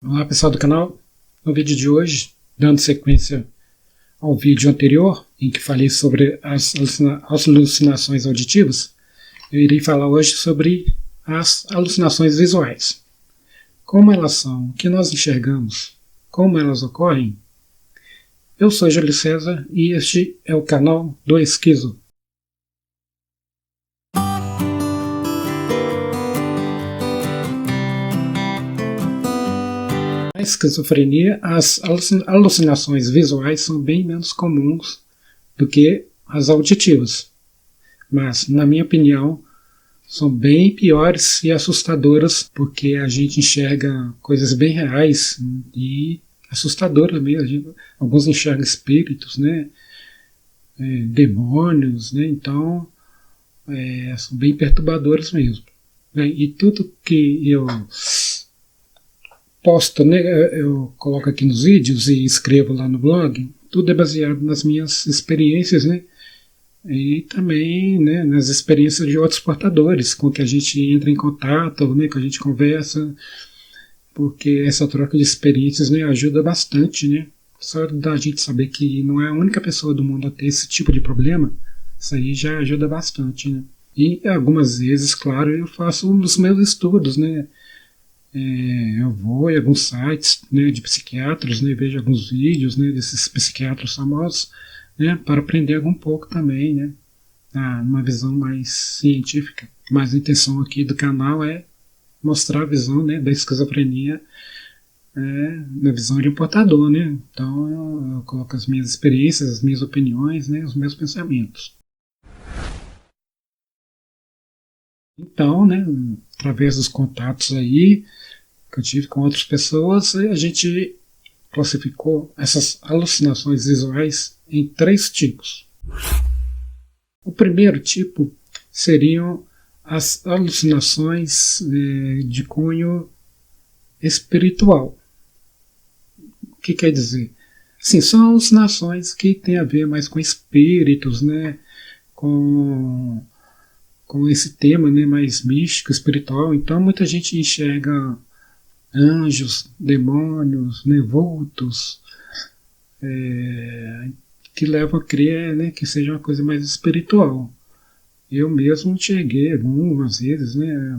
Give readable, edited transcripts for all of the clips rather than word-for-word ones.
Olá pessoal do canal, no vídeo de hoje, dando sequência ao vídeo anterior, em que falei sobre as alucinações auditivas, eu irei falar hoje sobre as alucinações visuais. Como elas são, o que nós enxergamos, como elas ocorrem. Eu sou Júlio César e este é o canal do Esquizo. Na esquizofrenia, as alucinações visuais são bem menos comuns do que as auditivas, mas, na minha opinião, são bem piores e assustadoras, porque a gente enxerga coisas bem reais e assustadoras mesmo. Alguns enxergam espíritos, né? Demônios, né? Então, são bem perturbadoras mesmo. E tudo que eu posto, né, eu coloco aqui nos vídeos e escrevo lá no blog, tudo é baseado nas minhas experiências, né, e também, né, nas experiências de outros portadores com que a gente entra em contato, né, que a gente conversa, porque essa troca de experiências, né, ajuda bastante, né, só da gente saber que não é a única pessoa do mundo a ter esse tipo de problema, isso aí já ajuda bastante, né. E algumas vezes, claro, eu faço os meus estudos, né. Eu vou em alguns sites, né, de psiquiatras, né, vejo alguns vídeos, né, desses psiquiatras famosos, né, para aprender um pouco também, né, uma visão mais científica. Mas a intenção aqui do canal é mostrar a visão, né, da esquizofrenia, na visão de um portador, né. Então eu coloco as minhas experiências, as minhas opiniões, né, os meus pensamentos. Então, né, através dos contatos aí que eu tive com outras pessoas, a gente classificou essas alucinações visuais em 3 tipos. O primeiro tipo seriam as alucinações de cunho espiritual. O que quer dizer? Sim, são alucinações que têm a ver mais com espíritos, né, com esse tema, né, mais místico, espiritual. Então muita gente enxerga anjos, demônios, né, vultos, que levam a crer, né, que seja uma coisa mais espiritual. Eu mesmo enxerguei algumas vezes, né,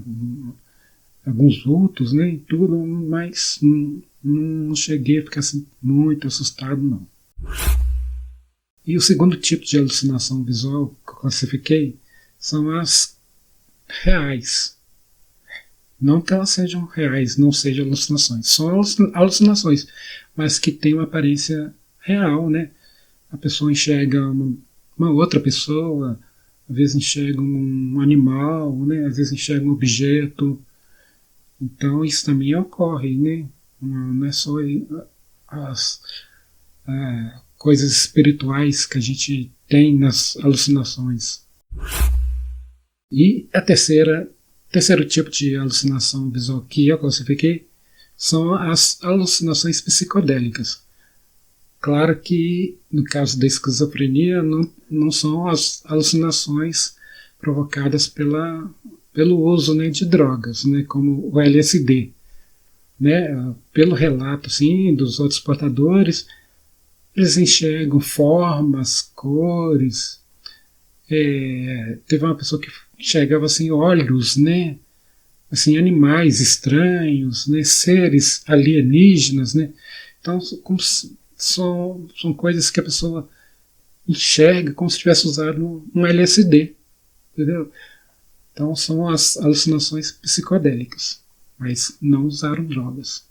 alguns vultos, né, e tudo, mas não cheguei a ficar assim, muito assustado, não. E o segundo tipo de alucinação visual que eu classifiquei são as reais. Não que elas sejam reais, não sejam alucinações. São alucinações, mas que têm uma aparência real, né? A pessoa enxerga uma outra pessoa, às vezes enxerga um animal, né? Às vezes enxerga um objeto. Então isso também ocorre, né? Não é só as coisas espirituais que a gente tem nas alucinações. E a terceiro tipo de alucinação visual que eu classifiquei são as alucinações psicodélicas. Claro que, no caso da esquizofrenia, não são as alucinações provocadas pelo uso, né, de drogas, né, como o LSD. Né, pelo relato assim, dos outros portadores, eles enxergam formas, cores. Teve uma pessoa que enxergava assim, olhos, né? Assim, animais estranhos, né? Seres alienígenas, né? Então, são coisas que a pessoa enxerga como se tivesse usado um LSD, entendeu? Então, são as alucinações psicodélicas, mas não usaram drogas.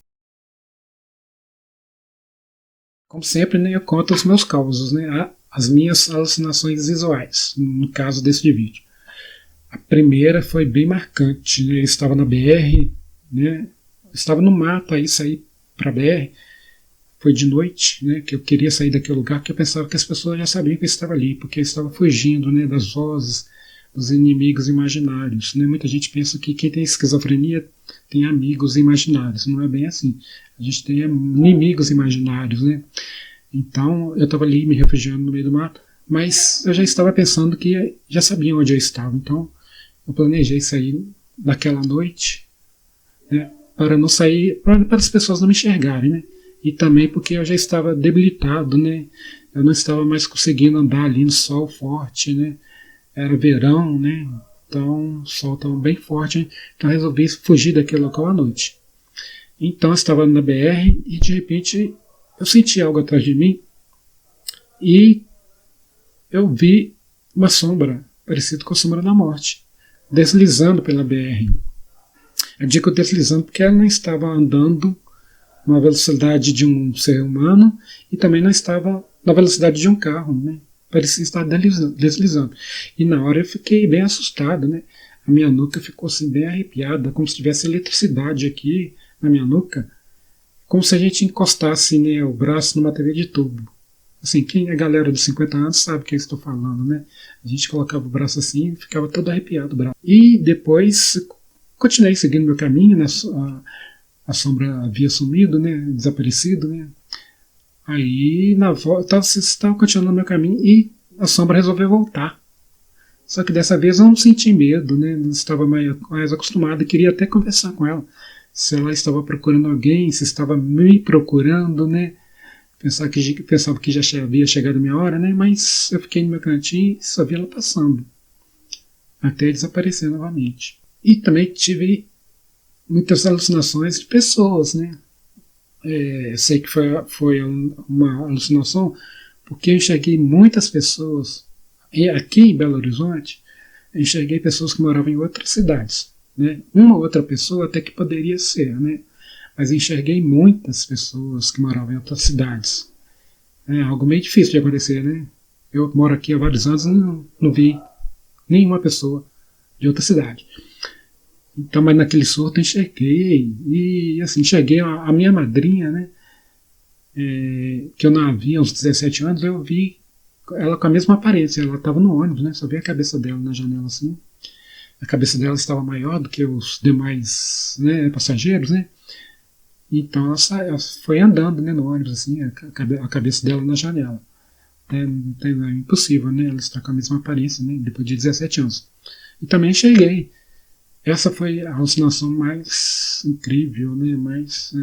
Como sempre, né, eu conto os meus causos, né? As minhas alucinações visuais, no caso desse vídeo. A primeira foi bem marcante, né? Eu estava na BR, né? Eu estava no mato aí, saí para a BR, foi de noite, né? Que eu queria sair daquele lugar, porque eu pensava que as pessoas já sabiam que eu estava ali, porque eu estava fugindo, né, das vozes, dos inimigos imaginários, né? Muita gente pensa que quem tem esquizofrenia tem amigos imaginários, não é bem assim. A gente tem inimigos imaginários, né? Então eu estava ali me refugiando no meio do mato, mas eu já estava pensando que já sabiam onde eu estava, então eu planejei sair naquela noite, né, para não sair, para as pessoas não me enxergarem, né? E também porque eu já estava debilitado, né? Eu não estava mais conseguindo andar ali no sol forte, né? Era verão, né? Então o sol estava bem forte, né? Então eu resolvi fugir daquele local à noite. Então eu estava na BR e de repente eu senti algo atrás de mim e eu vi uma sombra, parecida com a sombra da morte, deslizando pela BR. Eu digo deslizando porque ela não estava andando na velocidade de um ser humano e também não estava na velocidade de um carro, né? Parecia estar deslizando. E na hora eu fiquei bem assustado, né? A minha nuca ficou assim bem arrepiada, como se tivesse eletricidade aqui na minha nuca, como se a gente encostasse, né, o braço numa TV de tubo. Assim, quem é galera dos 50 anos sabe o que eu estou falando, né? A gente colocava o braço assim e ficava todo arrepiado o braço. E depois continuei seguindo meu caminho, né? A sombra havia sumido, né? Desaparecido, né? Aí na volta estava continuando meu caminho e a sombra resolveu voltar. Só que dessa vez eu não senti medo, né? Não estava mais acostumado e queria até conversar com ela. Se ela estava procurando alguém, se estava me procurando, né? Pensava que já havia chegado a minha hora, né? Mas eu fiquei no meu cantinho e só vi ela passando. Até desaparecer novamente. E também tive muitas alucinações de pessoas, né? Eu sei que foi uma alucinação porque eu enxerguei muitas pessoas. E aqui em Belo Horizonte, eu enxerguei pessoas que moravam em outras cidades. Né? Uma outra pessoa até que poderia ser, né? Mas enxerguei muitas pessoas que moravam em outras cidades. É algo meio difícil de acontecer, né? Eu moro aqui há vários anos e não vi nenhuma pessoa de outra cidade. Então, mas naquele surto eu enxerguei. E assim, enxerguei a minha madrinha, né? Que eu não a vi há uns 17 anos, eu vi ela com a mesma aparência. Ela estava no ônibus, né? Só vi a cabeça dela na janela assim. A cabeça dela estava maior do que os demais, né, passageiros, né? Então ela foi andando, né, no ônibus, assim, a cabeça dela na janela. É impossível, né? Ela está com a mesma aparência, né? Depois de 17 anos. E também cheguei. Essa foi a alucinação mais incrível, né? Mais,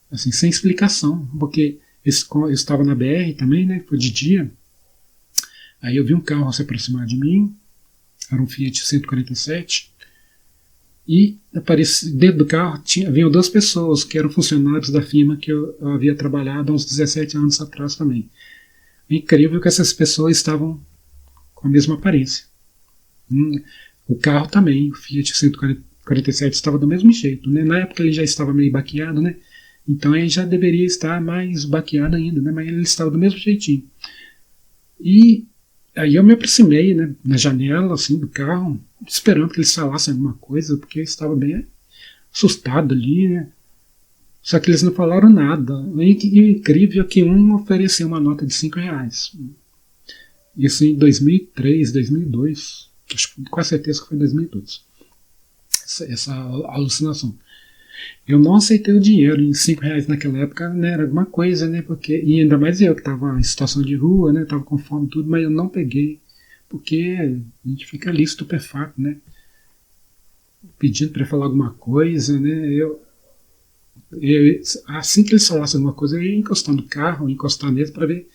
assim, sem explicação. Porque eu estava na BR também, né? Foi de dia. Aí eu vi um carro se aproximar de mim. Era um Fiat 147. E dentro do carro haviam duas pessoas que eram funcionários da firma que eu havia trabalhado há uns 17 anos atrás também. É incrível que essas pessoas estavam com a mesma aparência. O carro também, o Fiat 147 estava do mesmo jeito. Né? Na época ele já estava meio baqueado, né? Então ele já deveria estar mais baqueado ainda, né? Mas ele estava do mesmo jeitinho. E aí eu me aproximei, né, na janela assim, do carro, esperando que eles falassem alguma coisa, porque eu estava bem assustado ali, né? Só que eles não falaram nada. E o incrível é que um ofereceu uma nota de R$ 5. Isso em 2003, 2002. Acho que com certeza que foi em 2002. Essa alucinação. Eu não aceitei o dinheiro em R$ 5 naquela época, né, era alguma coisa, né? Porque, e ainda mais eu que estava em situação de rua, né? Estava com fome e tudo, mas eu não peguei. Porque a gente fica ali estupefato, né? Pedindo para falar alguma coisa, né? Assim que eles falassem alguma coisa, eu ia encostar no carro, encostar mesmo para ver,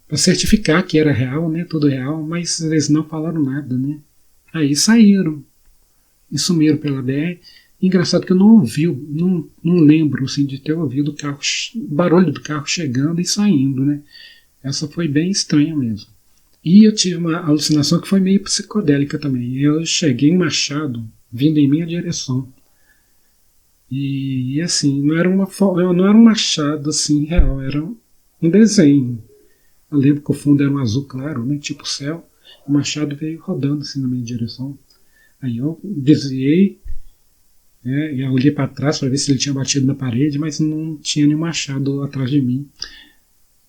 para certificar que era real, né? Tudo real, mas eles não falaram nada, né? Aí saíram e sumiram pela BR. Engraçado que eu não ouvi, não lembro assim, de ter ouvido o barulho do carro chegando e saindo, né? Essa foi bem estranha mesmo. E eu tive uma alucinação que foi meio psicodélica também. Eu cheguei em Machado, vindo em minha direção. E assim, não era um machado assim real, era um desenho. Eu lembro que o fundo era um azul claro, né? Tipo céu. O machado veio rodando assim na minha direção. Aí eu desviei. E eu olhei para trás para ver se ele tinha batido na parede, mas não tinha nenhum machado atrás de mim.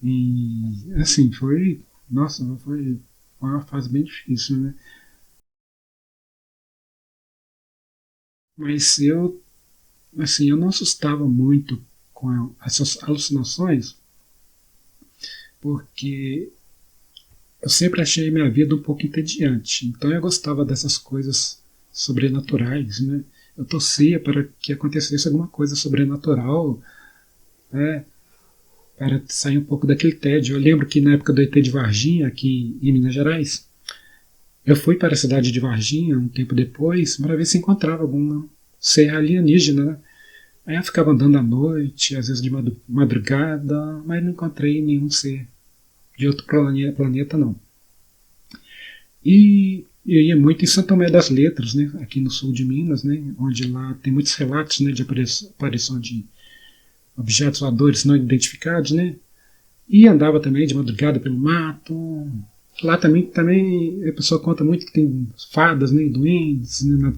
E assim, nossa, foi uma fase bem difícil, né? Mas assim, eu não assustava muito com essas alucinações, porque eu sempre achei minha vida um pouco entediante. Então eu gostava dessas coisas sobrenaturais, né? eu torcia para que acontecesse alguma coisa sobrenatural, né, para sair um pouco daquele tédio. Eu lembro que na época do ET de Varginha, aqui em Minas Gerais, eu fui para a cidade de Varginha um tempo depois para ver se encontrava algum ser alienígena, né? Aí eu ficava andando à noite, às vezes de madrugada, mas não encontrei nenhum ser de outro planeta não. E eu ia muito em São Tomé das Letras, né, aqui no sul de Minas, né, onde lá tem muitos relatos, né, de aparição de objetos voadores não identificados, né, e andava também de madrugada pelo mato. Lá também a pessoa conta muito que tem fadas, né, duendes, né,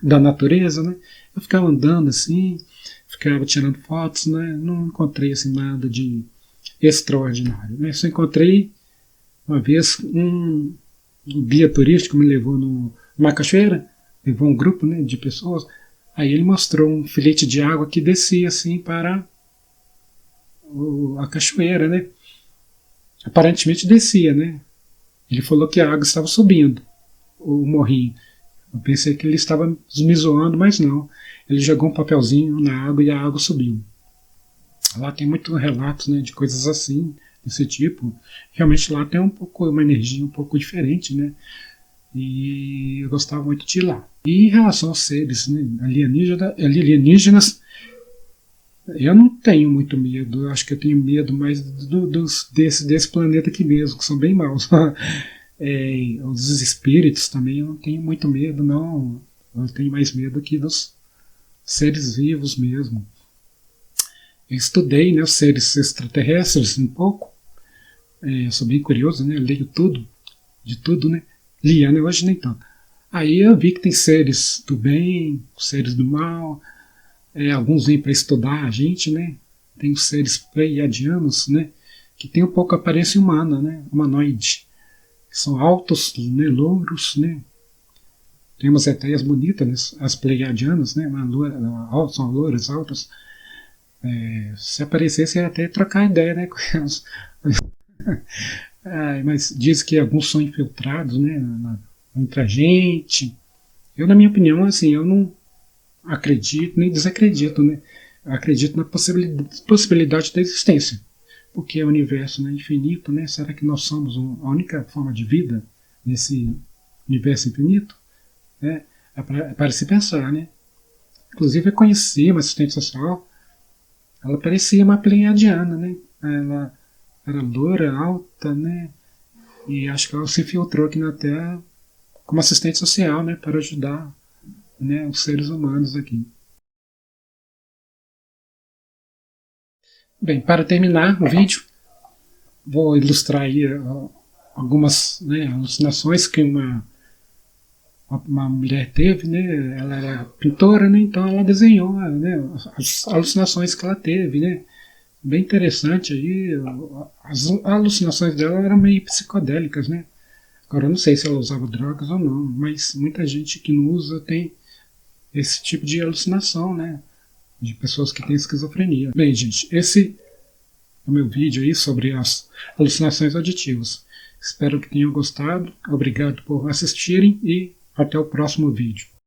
da natureza, né. Eu ficava andando assim, ficava tirando fotos, né, não encontrei assim nada de extraordinário, né. Só encontrei uma vez um guia turístico me levou numa cachoeira, levou um grupo, né, de pessoas. Aí ele mostrou um filete de água que descia assim para a cachoeira, né? Aparentemente descia, né? Ele falou que a água estava subindo, o morrinho. Eu pensei que ele estava me zoando, mas não. Ele jogou um papelzinho na água e a água subiu. Lá tem muitos relatos, né, de coisas assim, desse tipo. Realmente lá tem uma energia um pouco diferente, né? E eu gostava muito de ir lá. E em relação aos seres, né, alienígenas, eu não tenho muito medo. Eu acho que eu tenho medo mais desse planeta aqui mesmo, que são bem maus. Os espíritos também eu não tenho muito medo, não. Eu tenho mais medo aqui dos seres vivos mesmo. Eu estudei, né, os seres extraterrestres um pouco. Eu sou bem curioso, né? Eu leio tudo, de tudo, né? Lia, né? Hoje nem tanto. Aí eu vi que tem seres do bem, seres do mal. Alguns vêm para estudar a gente, né? Tem os seres pleiadianos, né? Que tem um pouco a aparência humana, né? Humanoide. São altos, né? Louros, né? Tem umas eteias bonitas, né? As pleiadianas, né? São louras, altas. Se aparecesse, ia até trocar ideia, né? Com elas. Mas diz que alguns são infiltrados, né, entre a gente. Eu, na minha opinião, assim, eu não acredito nem desacredito, né? Eu acredito na possibilidade da existência, porque o universo, né, é infinito, né? Será que nós somos a única forma de vida nesse universo infinito? É para se pensar, né? Inclusive eu conheci uma assistente social. Ela parecia uma pleiadiana, né? Ela era loura, alta, né? E acho que ela se infiltrou aqui na Terra como assistente social, né? Para ajudar, né, os seres humanos aqui. Bem, para terminar o vídeo, vou ilustrar aí algumas, né, alucinações que uma mulher teve, né? Ela era pintora, né? Então ela desenhou, né, as alucinações que ela teve, né? Bem interessante aí. As alucinações dela eram meio psicodélicas, né? Agora eu não sei se ela usava drogas ou não, mas muita gente que não usa tem esse tipo de alucinação, né? De pessoas que têm esquizofrenia. Bem, gente, esse é o meu vídeo aí sobre as alucinações auditivas. Espero que tenham gostado. Obrigado por assistirem e até o próximo vídeo.